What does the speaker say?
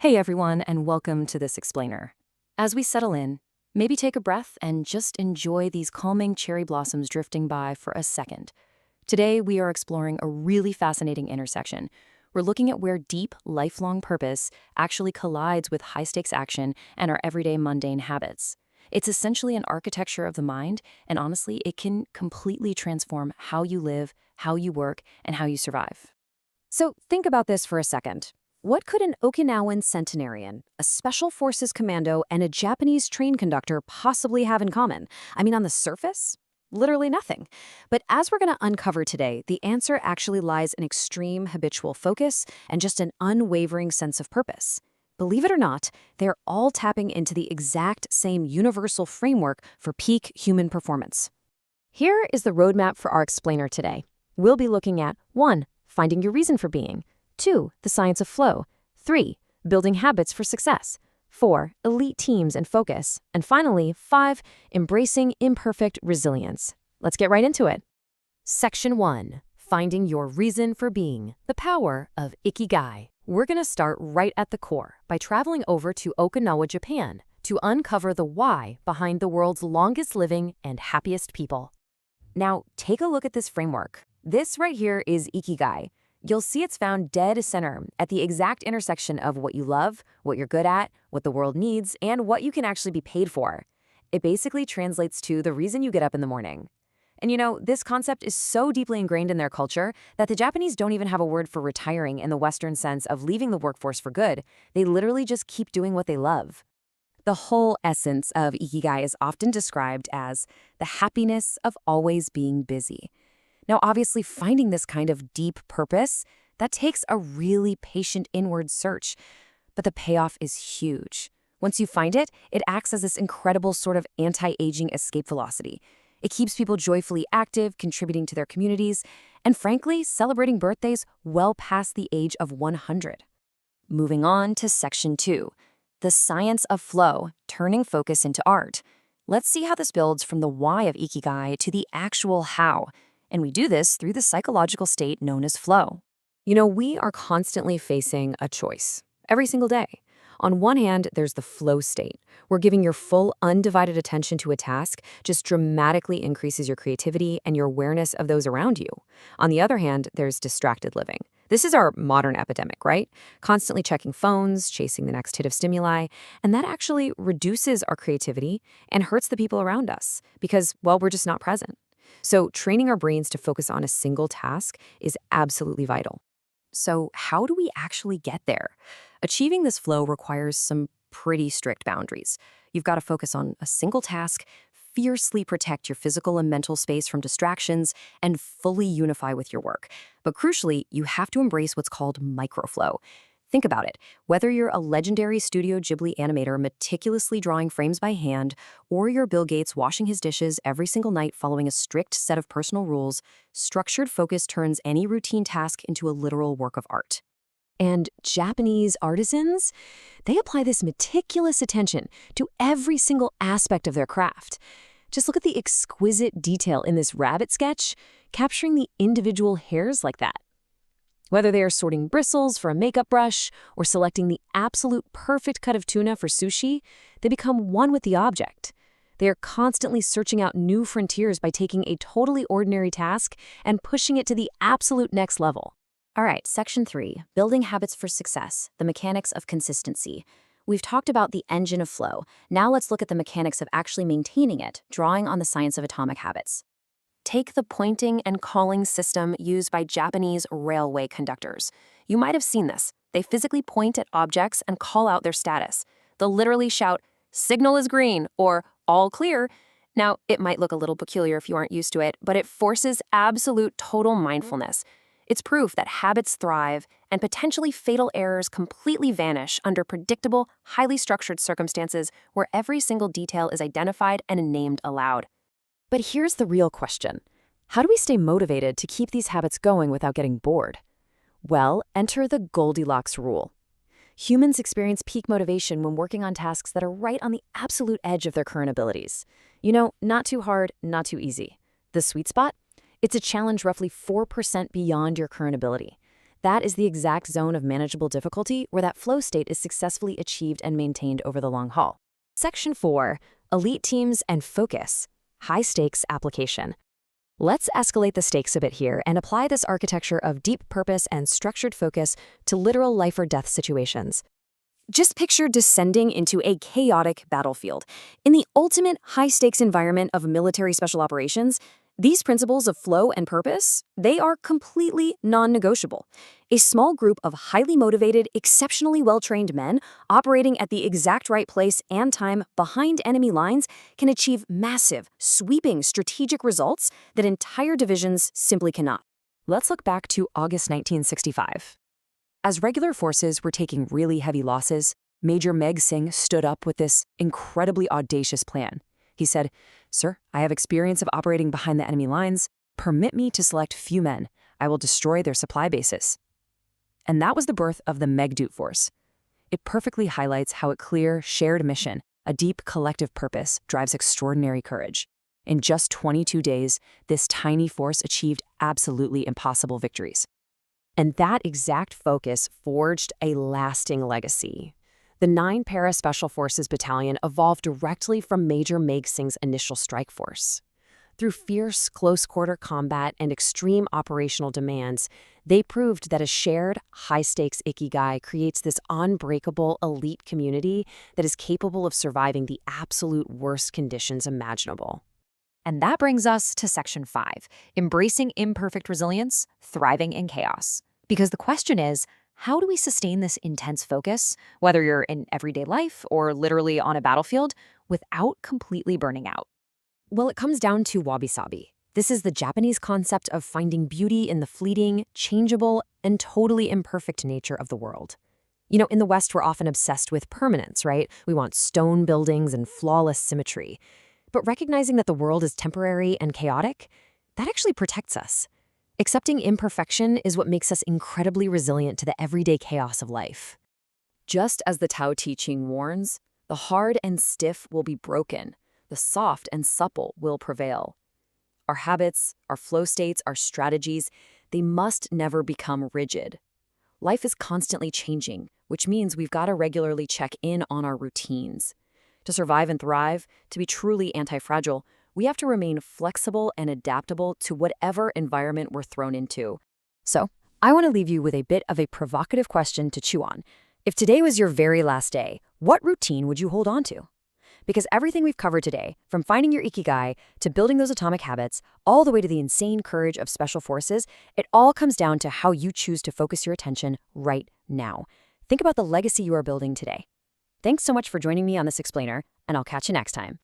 Hey everyone, and welcome to this explainer. As we settle in, maybe take a breath and just enjoy these calming cherry blossoms drifting by for a second. Today, we are exploring a really fascinating intersection. We're looking at where deep, lifelong purpose actually collides with high-stakes action and our everyday mundane habits. It's essentially an architecture of the mind, and honestly, it can completely transform how you live, how you work, and how you survive. So think about this for a second. What could an Okinawan centenarian, a special forces commando, and a Japanese train conductor possibly have in common? I mean, on the surface, literally nothing. But as we're going to uncover today, the answer actually lies in extreme habitual focus and just an unwavering sense of purpose. Believe it or not, they're all tapping into the exact same universal framework for peak human performance. Here is the roadmap for our explainer today. We'll be looking at 1. Finding your reason for being. 2. The science of flow. 3. Building habits for success. 4. Elite teams and focus. And finally, 5. Embracing imperfect resilience. Let's get right into it. Section 1. Finding your reason for being. The power of Ikigai. We're going to start right at the core by traveling over to Okinawa, Japan, to uncover the why behind the world's longest living and happiest people. Now, take a look at this framework. This right here is Ikigai. You'll see it's found dead center at the exact intersection of what you love, what you're good at, what the world needs, and what you can actually be paid for. It basically translates to the reason you get up in the morning. And you know, this concept is so deeply ingrained in their culture that the Japanese don't even have a word for retiring in the Western sense of leaving the workforce for good. They literally just keep doing what they love. The whole essence of Ikigai is often described as the happiness of always being busy. Now, obviously, finding this kind of deep purpose, that takes a really patient inward search, but the payoff is huge. Once you find it, it acts as this incredible sort of anti-aging escape velocity. It keeps people joyfully active, contributing to their communities, and frankly, celebrating birthdays well past the age of 100. Moving on to Section 2, the science of flow, turning focus into art. Let's see how this builds from the why of Ikigai to the actual how. And we do this through the psychological state known as flow. You know, we are constantly facing a choice every single day. On one hand, there's the flow state, where giving your full, undivided attention to a task just dramatically increases your creativity and your awareness of those around you. On the other hand, there's distracted living. This is our modern epidemic, right? Constantly checking phones, chasing the next hit of stimuli, and that actually reduces our creativity and hurts the people around us because, well, we're just not present. So training our brains to focus on a single task is absolutely vital. So how do we actually get there? Achieving this flow requires some pretty strict boundaries. You've got to focus on a single task, fiercely protect your physical and mental space from distractions, and fully unify with your work. But crucially, you have to embrace what's called microflow. Think about it. Whether you're a legendary Studio Ghibli animator meticulously drawing frames by hand, or you're Bill Gates washing his dishes every single night following a strict set of personal rules, structured focus turns any routine task into a literal work of art. And Japanese artisans, they apply this meticulous attention to every single aspect of their craft. Just look at the exquisite detail in this rabbit sketch, capturing the individual hairs like that. Whether they are sorting bristles for a makeup brush or selecting the absolute perfect cut of tuna for sushi, they become one with the object. They are constantly searching out new frontiers by taking a totally ordinary task and pushing it to the absolute next level. All right, Section 3, building habits for success, the mechanics of consistency. We've talked about the engine of flow. Now let's look at the mechanics of actually maintaining it, drawing on the science of atomic habits. Take the pointing and calling system used by Japanese railway conductors. You might have seen this. They physically point at objects and call out their status. They'll literally shout, "Signal is green," or "All clear." Now, it might look a little peculiar if you aren't used to it, but it forces absolute total mindfulness. It's proof that habits thrive and potentially fatal errors completely vanish under predictable, highly structured circumstances where every single detail is identified and named aloud. But here's the real question. How do we stay motivated to keep these habits going without getting bored? Well, enter the Goldilocks rule. Humans experience peak motivation when working on tasks that are right on the absolute edge of their current abilities. You know, not too hard, not too easy. The sweet spot? It's a challenge roughly 4% beyond your current ability. That is the exact zone of manageable difficulty where that flow state is successfully achieved and maintained over the long haul. Section 4. Elite Teams and Focus. High-Stakes Application. Let's escalate the stakes a bit here and apply this architecture of deep purpose and structured focus to literal life-or-death situations. Just picture descending into a chaotic battlefield. In the ultimate high-stakes environment of military special operations, these principles of flow and purpose, they are completely non-negotiable. A small group of highly motivated, exceptionally well-trained men operating at the exact right place and time behind enemy lines can achieve massive, sweeping strategic results that entire divisions simply cannot. Let's look back to August 1965. As regular forces were taking really heavy losses, Major Meg Singh stood up with this incredibly audacious plan. He said, "Sir, I have experience of operating behind the enemy lines. Permit me to select few men. I will destroy their supply bases." And that was the birth of the Meghdoot Force. It perfectly highlights how a clear, shared mission, a deep collective purpose, drives extraordinary courage. In just 22 days, this tiny force achieved absolutely impossible victories. And that exact focus forged a lasting legacy. The 9 Para Special Forces Battalion evolved directly from Major Meg Singh's initial strike force. Through fierce, close-quarter combat and extreme operational demands, they proved that a shared, high-stakes ikigai creates this unbreakable, elite community that is capable of surviving the absolute worst conditions imaginable. And that brings us to Section 5, Embracing Imperfect Resilience, Thriving in Chaos. Because the question is, how do we sustain this intense focus, whether you're in everyday life or literally on a battlefield, without completely burning out? Well, it comes down to wabi-sabi. This is the Japanese concept of finding beauty in the fleeting, changeable, and totally imperfect nature of the world. You know, in the West, we're often obsessed with permanence, right? We want stone buildings and flawless symmetry. But recognizing that the world is temporary and chaotic, that actually protects us. Accepting imperfection is what makes us incredibly resilient to the everyday chaos of life. Just as the Tao Te Ching warns, the hard and stiff will be broken, the soft and supple will prevail. Our habits, our flow states, our strategies, they must never become rigid. Life is constantly changing, which means we've got to regularly check in on our routines. To survive and thrive, to be truly anti-fragile, we have to remain flexible and adaptable to whatever environment we're thrown into. So, I want to leave you with a bit of a provocative question to chew on. If today was your very last day, what routine would you hold on to? Because everything we've covered today, from finding your ikigai to building those atomic habits, all the way to the insane courage of special forces, it all comes down to how you choose to focus your attention right now. Think about the legacy you are building today. Thanks so much for joining me on this explainer, and I'll catch you next time.